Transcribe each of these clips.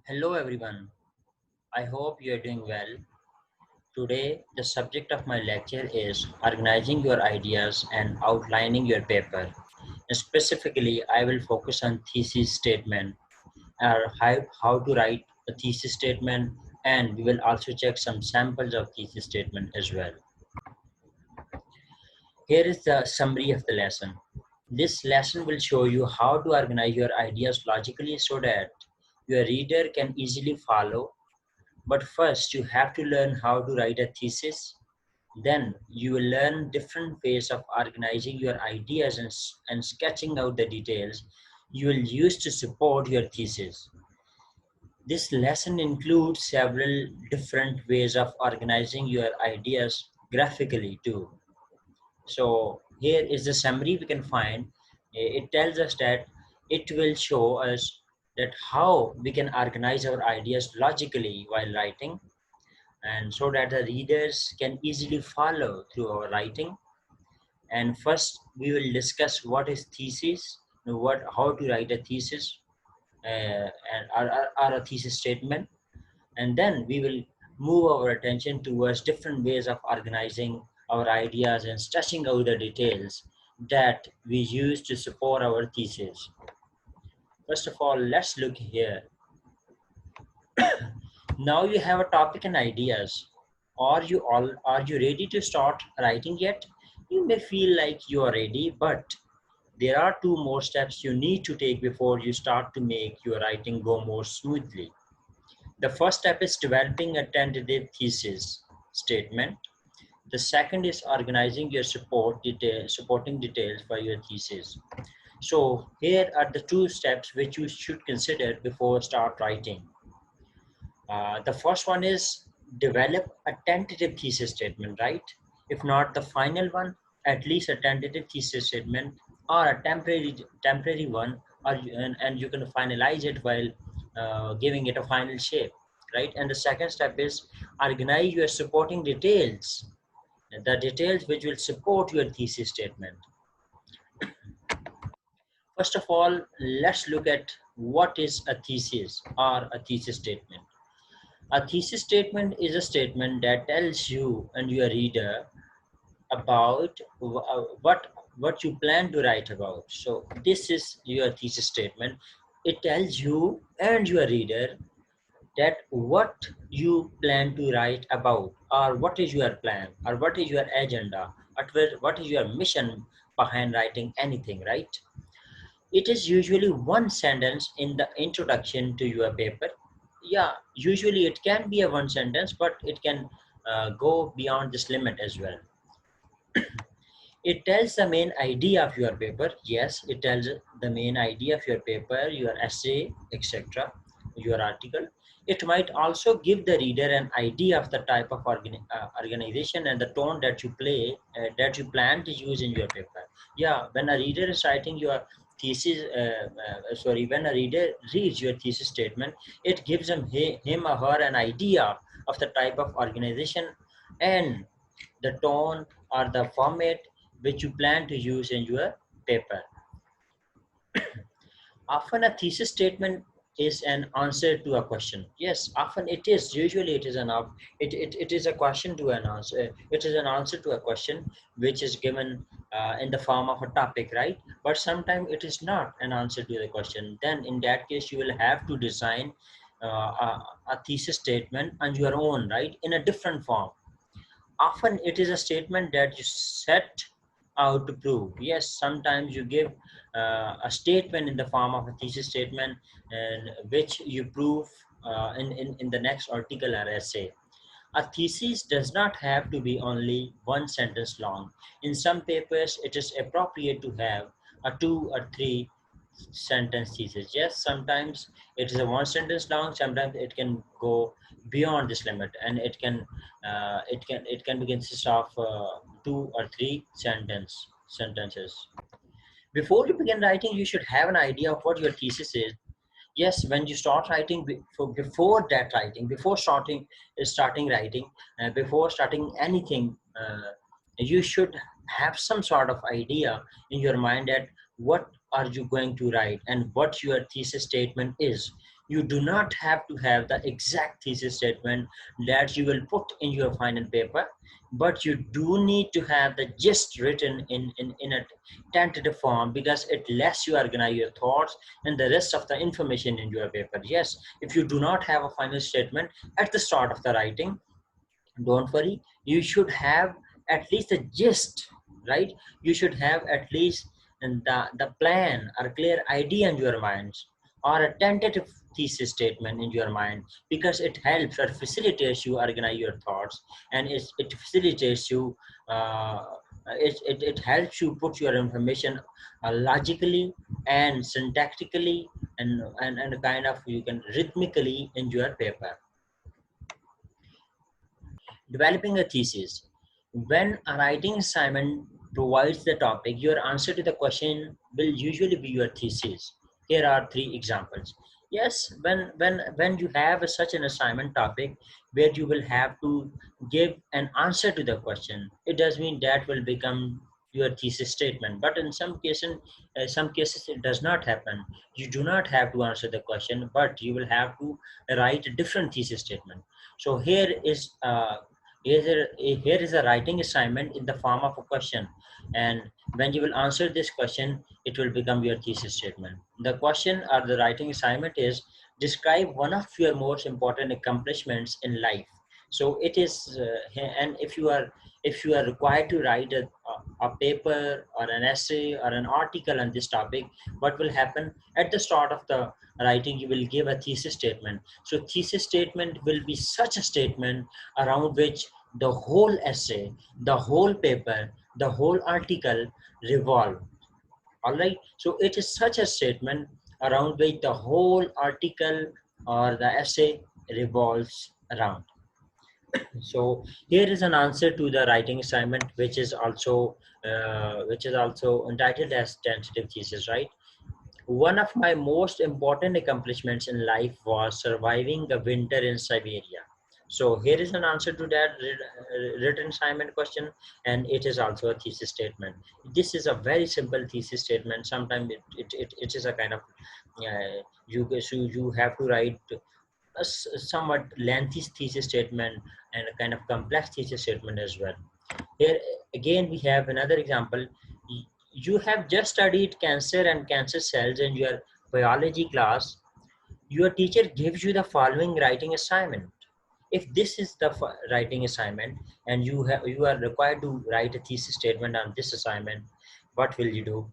Hello everyone, I hope you are doing well. Today, the subject of my lecture is organizing your ideas and outlining your paper. And specifically, I will focus on thesis statement or how to write a thesis statement, and we will also check some samples of thesis statement as well. Here is the summary of the lesson. This lesson will show you how to organize your ideas logically so that your reader can easily follow. But first, you have to learn how to write a thesis. Then you will learn different ways of organizing your ideas and sketching out the details you will use to support your thesis. This lesson includes several different ways of organizing your ideas graphically too. So here is the summary we can find. It tells us that it will show us that how we can organize our ideas logically while writing, and so that the readers can easily follow through our writing. And first we will discuss what is thesis, how to write a thesis, or a thesis statement. And then we will move our attention towards different ways of organizing our ideas and stretching out the details that we use to support our thesis. First of all, let's look here. Now you have a topic and ideas. Are you ready to start writing yet? You may feel like you are ready, but there are two more steps you need to take before you start to make your writing go more smoothly. The first step is developing a tentative thesis statement. The second is organizing your supporting details for your thesis. So here are the two steps which you should consider before start writing. The first one is develop a tentative thesis statement, right? If not the final one, at least a tentative thesis statement or a temporary one, and you can finalize it while giving it a final shape, right? And the second step is organize your supporting details, the details which will support your thesis statement. First of all, let's look at what is a thesis or a thesis statement. A thesis statement is a statement that tells you and your reader about what you plan to write about. So this is your thesis statement. It tells you and your reader that what you plan to write about, or what is your plan, or what is your agenda, what is your mission behind writing anything, right? It is usually one sentence in the introduction to your paper. Yeah, usually it can be a one sentence, but it can go beyond this limit as well. It tells the main idea of your paper. Yes, it tells the main idea of your paper, your essay, etc., your article. It might also give the reader an idea of the type of organization and the tone that that you plan to use in your paper. Yeah, when a reader is writing your thesis, when a reader reads your thesis statement, it gives him or her an idea of the type of organization and the tone or the format which you plan to use in your paper. Often a thesis statement is an answer to a question. Yes, often it is. Usually it is it is a question to an answer. It is an answer to a question which is given in the form of a topic, right? But sometimes it is not an answer to the question. Then in that case, you will have to design a thesis statement on your own, right? In a different form. Often it is a statement that you set out to prove. Yes, sometimes you give a statement in the form of a thesis statement, and which you prove in the next article or essay. A thesis does not have to be only one sentence long. In some papers, it is appropriate to have a two or three sentence thesis. Yes, sometimes it is a one sentence long. Sometimes it can go beyond this limit, and it can be consist of two or three sentences. Before you begin writing, you should have an idea of what your thesis is. Yes, when you start writing, before that writing, before starting writing, before starting anything, you should have some sort of idea in your mind that what are you going to write and what your thesis statement is. You do not have to have the exact thesis statement that you will put in your final paper, but you do need to have the gist written in a tentative form, because it lets you organize your thoughts and the rest of the information in your paper. Yes, if you do not have a final statement at the start of the writing, don't worry, you should have at least a gist, right? You should have at least the plan or clear idea in your minds, or a tentative thesis statement in your mind, because it helps or facilitates you organize your thoughts, and it facilitates you, uh, it helps you put your information logically and syntactically, and kind of you can rhythmically in your paper. Developing a thesis. When a writing assignment provides the topic, your answer to the question will usually be your thesis. Here are three examples. Yes, when you have such an assignment topic where you will have to give an answer to the question, it does mean that will become your thesis statement. But in some cases it does not happen. You do not have to answer the question, but you will have to write a different thesis statement. So here is a writing assignment in the form of a question, and when you will answer this question, it will become your thesis statement. The question or the writing assignment is, describe one of your most important accomplishments in life. So it is and if you are required to write a paper or an essay or an article on this topic, what will happen at the start of the writing? You will give a thesis statement. So thesis statement will be such a statement around which the whole essay, the whole paper, the whole article revolve. All right. So it is such a statement around which the whole article or the essay revolves around. So here is an answer to the writing assignment, which is also entitled as tentative thesis, right? One of my most important accomplishments in life was surviving the winter in Siberia. So here is an answer to that written assignment question, and it is also a thesis statement. This is a very simple thesis statement. Sometimes it is a kind of you have to write a somewhat lengthy thesis statement and a kind of complex thesis statement as well. Here again we have another example. You have just studied cancer and cancer cells in your biology class. Your teacher gives you the following writing assignment. If this is the writing assignment and you are required to write a thesis statement on this assignment, what will you do?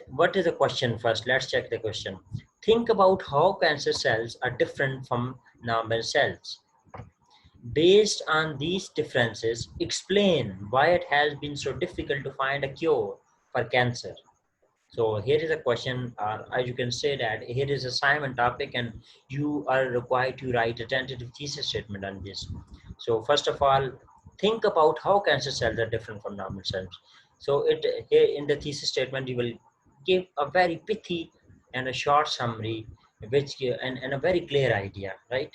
What is the question first? Let's check the question. Think about how cancer cells are different from normal cells. Based on these differences, explain why it has been so difficult to find a cure for cancer. So here is a question, or you can say that here is assignment topic, and you are required to write a tentative thesis statement on this. So first of all, think about how cancer cells are different from normal cells. So here in the thesis statement, you will give a very pithy and a short summary, and a very clear idea, right?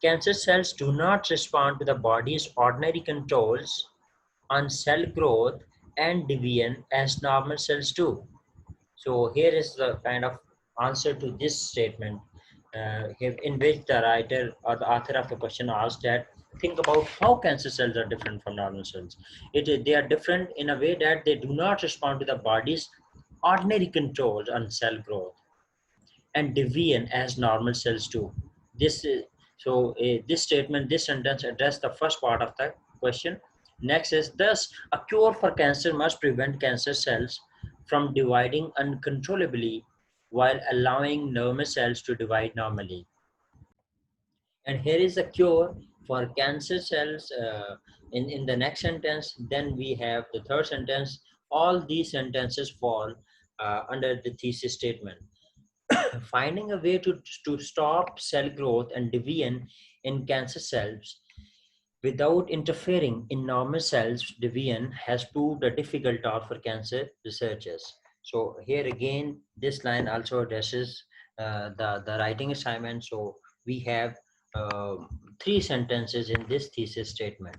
Cancer cells do not respond to the body's ordinary controls on cell growth and division as normal cells do. So here is the kind of answer to this statement, in which the writer or the author of the question asked that, think about how cancer cells are different from normal cells. They are different in a way that they do not respond to the body's ordinary controls on cell growth and deviant as normal cells do. This is, this statement, this sentence address the first part of the question. Next is, thus a cure for cancer must prevent cancer cells from dividing uncontrollably while allowing normal cells to divide normally. And here is a cure for cancer cells in the next sentence. Then we have the third sentence. All these sentences fall under the thesis statement. Finding a way to stop cell growth and division in cancer cells without interfering in normal cells division has proved a difficult task for cancer researchers. So here again, this line also addresses the writing assignment. So we have three sentences in this thesis statement.